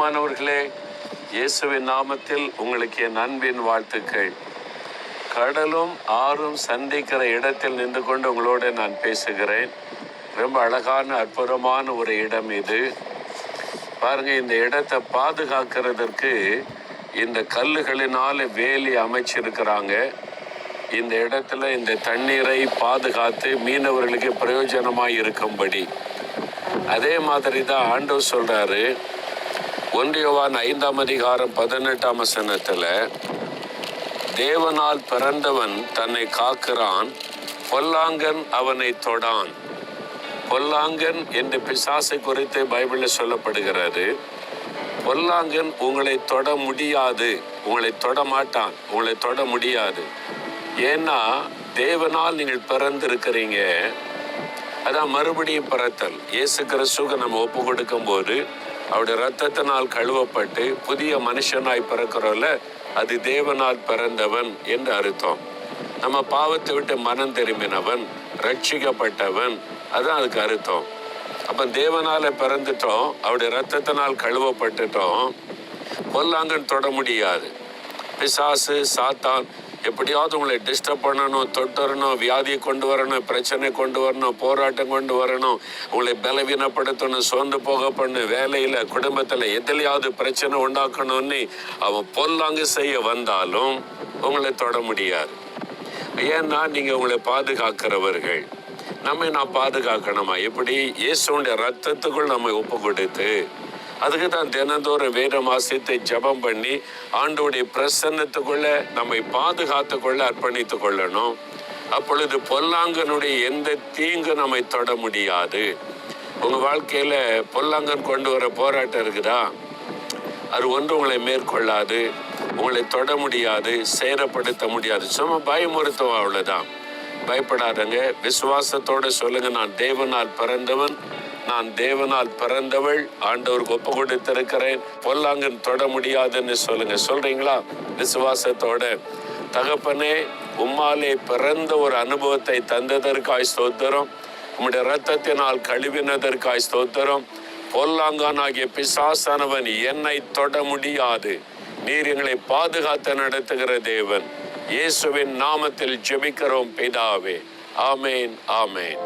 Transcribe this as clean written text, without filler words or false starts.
பிரியமானவர்களே, இயேசுவின் நாமத்தில் உங்களுக்கு என் அன்பின் வாழ்த்துக்கள். கடலும் ஆறும் சந்திக்கிற இடத்தில் நின்று கொண்டு உங்களோட நான் பேசுகிறேன். ரொம்ப அழகான அற்புதமான ஒரு இடம் இது. பாருங்க, இந்த இடத்தை பாதுகாக்கிறதுக்கு இந்த கல்லுகளினால வேலி அமைச்சிருக்கிறாங்க. இந்த இடத்துல இந்த தண்ணீரை பாதுகாத்து மீனவர்களுக்கு பிரயோஜனமாய் இருக்கும்படி. அதே மாதிரி தான் ஆண்டவர் சொல்றாரு, 1 யோவான் 5:18 தேவனால் பிறந்தவன் தன்னை காக்கிறான், பொல்லாங்கன் அவனை தொடான். பொல்லாங்கன் என்று பிசாசை குறித்து பைபிளில் சொல்லப்படுகிறது. பொல்லாங்கன் உங்களை தொட முடியாது, உங்களை தொட மாட்டான், உங்களை தொட முடியாது. ஏன்னா தேவனால் நீங்கள் பிறந்திருக்கிறீங்க. அதான் மறுபடியும் பிறத்தல். இயேசு கிறிஸ்துவுக்கு நம்ம ஒப்பு கொடுக்கும் போது அவருடைய இரத்தத்தினால் கழுவப்பட்டு புதிய மனுஷனாய் பிறக்கிறோம்ல, அது தேவனால் பிறந்தவன் என்று அர்த்தம். நம்ம பாவத்தை விட்டு மனம் திரும்பினவன், ரட்சிக்கப்பட்டவன், அதான் அதுக்கு அர்த்தம். அப்ப தேவனால பிறந்துட்டோம், அவருடைய இரத்தத்தினால் கழுவப்பட்டுட்டோம். பொல்லாங்கன் தொட முடியாது. பிசாசு, சாத்தான் எப்படியாவது உங்களை டிஸ்டர்ப் பண்ணணும், தொட்டரணும், வியாதியை கொண்டு வரணும், பிரச்சனை கொண்டு வரணும், போராட்டம் கொண்டு வரணும், உங்களை பலவீனப்படுத்தணும், சோர்ந்து போக பண்ணு, வேலையில், குடும்பத்தில் எதிலையாவது பிரச்சனை உண்டாக்கணும்னு அவன் பொல்லாங்கு செய்ய வந்தாலும் உங்களை தொட முடியாது. ஏன்னா நீங்கள் உங்களை பாதுகாக்கிறவர்கள். நான் பாதுகாக்கணுமா? எப்படி? இயேசுடைய ரத்தத்துக்குள் நம்ம ஒப்பு கொடுத்து, அதுக்கு தான் தினந்தோறும் வேதம் வாசித்து ஜெபம் பண்ணி ஆண்டவருடைய பிரசன்னத்துக்குள்ள நம்மை பாதுகாத்து கொள்ள அர்ப்பணித்து கொள்ளணும். அப்பொழுது பொல்லாங்கனுடைய எந்த தீங்கு நம்மை தொட முடியாது. உங்க வாழ்க்கையில பொல்லாங்கன் கொண்டு வர போராட்டம் இருக்குதா? அது ஒன்று உங்களை மேற்கொள்ளாது, உங்களை தொட முடியாது, சேரப்படுத்த முடியாது. சும்மா பயமுறுத்துவோம், அவ்வளவுதான். பயப்படாதங்க. விசுவாசத்தோடு சொல்லுங்க, நான் தேவனால் பிறந்தவன், நான் தேவனால் பிறந்தவள், ஆண்டவருக்கு ஒப்பு கொடுத்திருக்கிறேன், பொல்லாங்கன் தொட முடியாதுன்னு சொல்லுங்க. சொல்றீங்களா? விசுவாசத்தோட. தகப்பனே, உம்மாலே பிறந்த ஒரு அனுபவத்தை தந்ததற்காய் ஸ்தோத்திரம். உம்முடைய இரத்தத்தினால் கழுவினதற்காய் ஸ்தோத்திரம். பொல்லாங்கானாகிய பிசாசானவன் என்னை தொட முடியாது. நீர் எங்களை பாதுகாத்து நடத்துகிற தேவன். இயேசுவின் நாமத்தில் ஜெபிக்கிறோம் பிதாவே. ஆமேன், ஆமேன்.